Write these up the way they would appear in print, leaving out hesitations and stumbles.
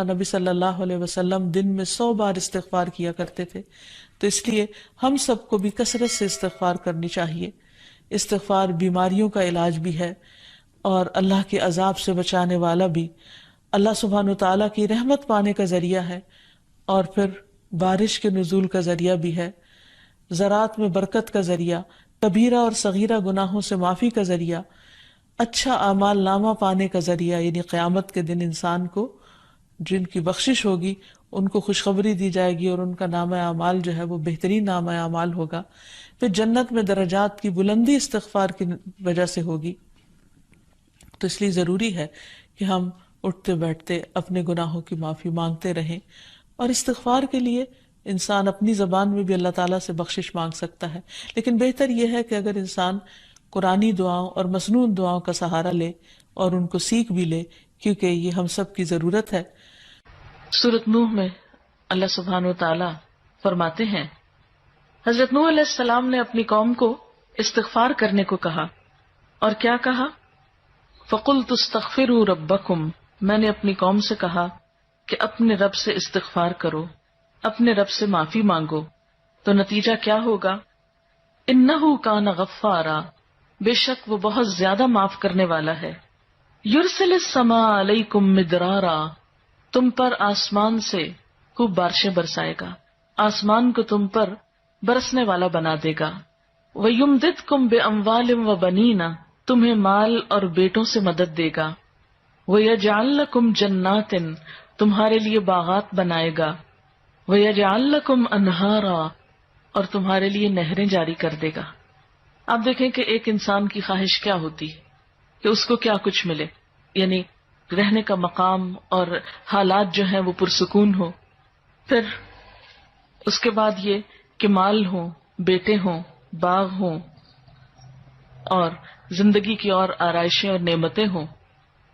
نبی صلی اللہ علیہ وسلم دن میں 100 بار استغفار کیا کرتے تھے، تو اس لیے ہم سب کو بھی کثرت سے استغفار کرنی چاہیے۔ استغفار بیماریوں کا علاج بھی ہے اور اللہ کے عذاب سے بچانے والا بھی، اللہ سبحانہ وتعالیٰ کی رحمت پانے کا ذریعہ ہے، اور پھر بارش کے نزول کا ذریعہ بھی ہے، زراعت میں برکت کا ذریعہ، کبیرہ اور صغیرہ گناہوں سے معافی کا ذریعہ، اچھا اعمال نامہ پانے کا ذریعہ، یعنی قیامت کے دن انسان کو جن کی بخشش ہوگی ان کو خوشخبری دی جائے گی اور ان کا نامہ اعمال جو ہے وہ بہترین نامہ اعمال ہوگا۔ پھر جنت میں درجات کی بلندی استغفار کی وجہ سے ہوگی۔ تو اس لیے ضروری ہے کہ ہم اٹھتے بیٹھتے اپنے گناہوں کی معافی مانگتے رہیں، اور استغفار کے لیے انسان اپنی زبان میں بھی اللہ تعالیٰ سے بخشش مانگ سکتا ہے، لیکن بہتر یہ ہے کہ اگر انسان قرآنی دعاؤں اور مسنون دعاؤں کا سہارا لے اور ان کو سیکھ بھی لے، کیونکہ یہ ہم سب کی ضرورت ہے۔ سورۃ نوح میں اللہ سبحانہ وتعالی فرماتے ہیں، حضرت نوح علیہ السلام نے اپنی قوم کو استغفار کرنے کو کہا، اور کیا کہا؟ فَقُلْتُ اسْتَغْفِرُوا رَبَّكُمْ، میں نے اپنی قوم سے کہا کہ اپنے رب سے استغفار کرو، اپنے رب سے معافی مانگو۔ تو نتیجہ کیا ہوگا؟ إِنَّهُ كَانَ غَفَّارًا، بے شک وہ بہت زیادہ معاف کرنے والا ہے۔ يُرْسِلِ السَّمَاءَ عَلَيْكُمْ مِدْرَارًا، تم پر آسمان سے خوب بارشیں برسائے گا، آسمان کو تم پر برسنے والا بنا دے گا۔ وَيُمْدِدْكُمْ بِأَمْوَالٍ وَبَنِينَ، تمہیں مال اور بیٹوں سے مدد دے گا۔ وَيَجْعَلْ لَكُمْ جَنَّاتٍ، تمہارے لیے باغات بنائے گا۔ وَيَجْعَلْ لَكُمْ أَنْهَارًا، اور تمہارے لیے نہریں جاری کر دے گا۔ آپ دیکھیں کہ ایک انسان کی خواہش کیا ہوتی ہے کہ اس کو کیا کچھ ملے، یعنی رہنے کا مقام اور حالات جو ہیں وہ پرسکون ہو، پھر اس کے بعد یہ کہ مال ہوں، بیٹے ہوں، باغ ہوں، اور زندگی کی اور آرائشیں اور نعمتیں ہوں۔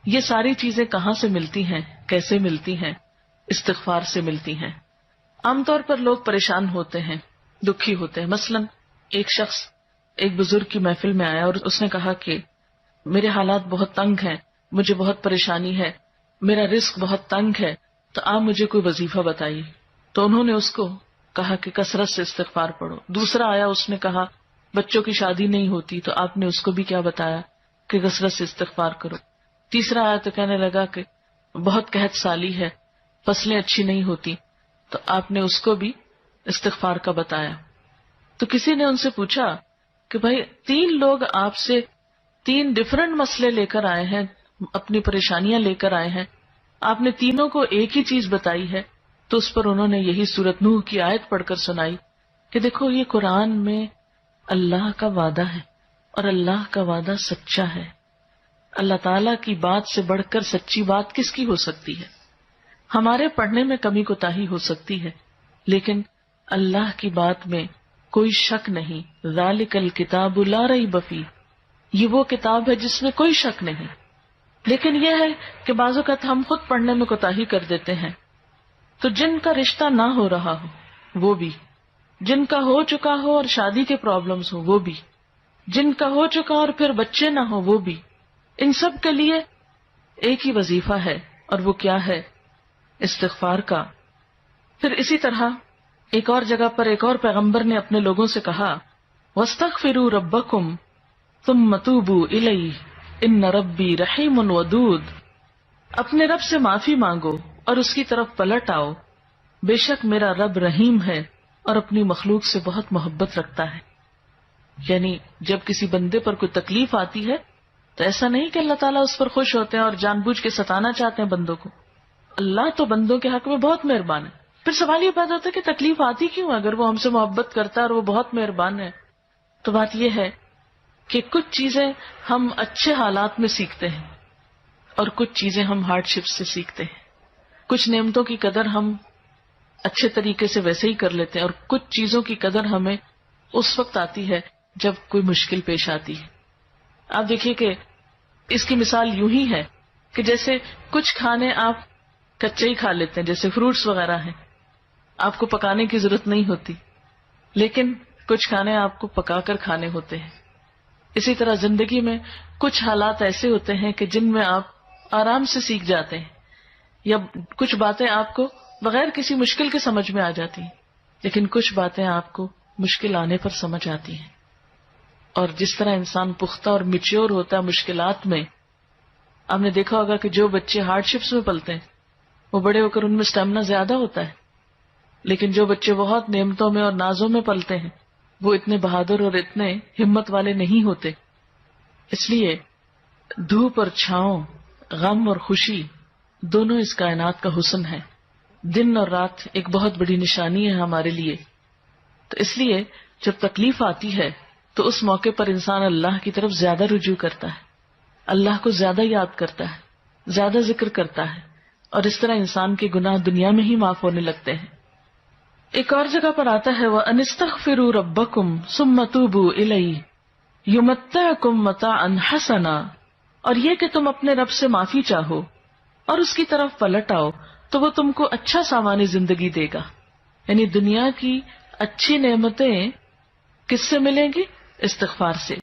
یہ ساری چیزیں کہاں سے ملتی ہیں، کیسے ملتی ہیں؟ استغفار سے ملتی ہیں۔ عام طور پر لوگ پریشان ہوتے ہیں، دکھی ہوتے ہیں۔ مثلا ایک شخص ایک بزرگ کی محفل میں آیا اور اس نے کہا کہ میرے حالات بہت تنگ ہیں، مجھے بہت پریشانی ہے، میرا رزق بہت تنگ ہے، تو آپ مجھے کوئی وظیفہ بتائیے۔ تو انہوں نے اس کو کہا کہ کثرت سے استغفار پڑھو۔ دوسرا آیا، اس نے کہا بچوں کی شادی نہیں ہوتی، تو آپ نے اس کو بھی کیا بتایا کہ کثرت سے استغفار کرو۔ تیسرا آیا تو کہنے لگا کہ بہت قحط سالی ہے، فصلیں اچھی نہیں ہوتی، تو آپ نے اس کو بھی استغفار کا بتایا۔ تو کسی نے ان سے پوچھا کہ بھائی 3 لوگ آپ سے 3 ڈفرنٹ مسئلے لے کر آئے ہیں، اپنی پریشانیاں لے کر آئے ہیں، آپ نے تینوں کو ایک ہی چیز بتائی ہے۔ تو اس پر انہوں نے یہی سورۃ نوح کی آیت پڑھ کر سنائی کہ دیکھو یہ قرآن میں اللہ کا وعدہ ہے، اور اللہ کا وعدہ سچا ہے۔ اللہ تعالیٰ کی بات سے بڑھ کر سچی بات کس کی ہو سکتی ہے؟ ہمارے پڑھنے میں کمی کوتاہی ہو سکتی ہے، لیکن اللہ کی بات میں کوئی شک نہیں۔ ذالک الکتاب لا ریب فیہ، یہ وہ کتاب ہے جس میں کوئی شک نہیں۔ لیکن یہ ہے کہ بعض اوقات ہم خود پڑھنے میں کوتاہی کر دیتے ہیں۔ تو جن کا رشتہ نہ ہو رہا ہو وہ بھی، جن کا ہو چکا ہو اور شادی کے پرابلمز ہو وہ بھی، جن کا ہو چکا اور پھر بچے نہ ہو وہ بھی، ان سب کے لیے ایک ہی وظیفہ ہے، اور وہ کیا ہے؟ استغفار کا۔ پھر اسی طرح ایک اور جگہ پر ایک اور پیغمبر نے اپنے لوگوں سے کہا وَاسْتَغْفِرُوا رَبَّكُمْ ثُمَّ تُوبُوا إِلَيْهِ إِنَّ رَبِّي رَحِيمٌ وَدُودٌ، اپنے رب سے معافی مانگو اور اس کی طرف پلٹ آؤ، بے شک میرا رب رحیم ہے اور اپنی مخلوق سے بہت محبت رکھتا ہے۔ یعنی جب کسی بندے پر کوئی تکلیف آتی ہے تو ایسا نہیں کہ اللہ تعالیٰ اس پر خوش ہوتے ہیں اور جان بوجھ کے ستانا چاہتے ہیں بندوں کو۔ اللہ تو بندوں کے حق میں بہت مہربان ہے۔ پھر سوال یہ پیدا ہوتا ہے کہ تکلیف آتی کیوں؟ اگر وہ ہم سے محبت کرتا ہے اور وہ بہت مہربان ہے، تو بات یہ ہے کہ کچھ چیزیں ہم اچھے حالات میں سیکھتے ہیں اور کچھ چیزیں ہم ہارڈ شپ سے سیکھتے ہیں۔ کچھ نعمتوں کی قدر ہم اچھے طریقے سے ویسے ہی کر لیتے ہیں، اور کچھ چیزوں کی قدر ہمیں اس وقت آتی ہے جب کوئی مشکل پیش آتی ہے۔ آپ دیکھیے کہ اس کی مثال یوں ہی ہے کہ جیسے کچھ کھانے آپ کچے ہی کھا لیتے ہیں، جیسے فروٹس وغیرہ ہیں، آپ کو پکانے کی ضرورت نہیں ہوتی، لیکن کچھ کھانے آپ کو پکا کر کھانے ہوتے ہیں۔ اسی طرح زندگی میں کچھ حالات ایسے ہوتے ہیں کہ جن میں آپ آرام سے سیکھ جاتے ہیں، یا کچھ باتیں آپ کو بغیر کسی مشکل کے سمجھ میں آ جاتی ہیں، لیکن کچھ باتیں آپ کو مشکل آنے پر سمجھ آتی ہیں. اور جس طرح انسان پختہ اور میچیور ہوتا ہے مشکلات میں، آپ نے دیکھا ہوگا کہ جو بچے ہارڈ شپس میں پلتے ہیں وہ بڑے ہو کر ان میں اسٹیمنا زیادہ ہوتا ہے، لیکن جو بچے بہت نعمتوں میں اور نازوں میں پلتے ہیں وہ اتنے بہادر اور اتنے ہمت والے نہیں ہوتے. اس لیے دھوپ اور چھاؤں، غم اور خوشی، دونوں اس کائنات کا حسن ہے. دن اور رات ایک بہت بڑی نشانی ہے ہمارے لیے. تو اس لیے جب تکلیف آتی ہے تو اس موقع پر انسان اللہ کی طرف زیادہ رجوع کرتا ہے، اللہ کو زیادہ یاد کرتا ہے، زیادہ ذکر کرتا ہے، اور اس طرح انسان کے گناہ دنیا میں ہی معاف ہونے لگتے ہیں. ایک اور جگہ پر آتا ہے وَأَنِ اسْتَغْفِرُوا رَبَّكُمْ ثُمَّ تُوبُوا إِلَيْهِ يُمَتِّعْكُمْ مَتَاعًا حَسَنًا، اور یہ کہ تم اپنے رب سے معافی چاہو اور اس کی طرف پلٹ آؤ تو وہ تم کو اچھا سامان زندگی دے گا. یعنی دنیا کی اچھی نعمتیں کس سے ملیں گی؟ استغفار سے.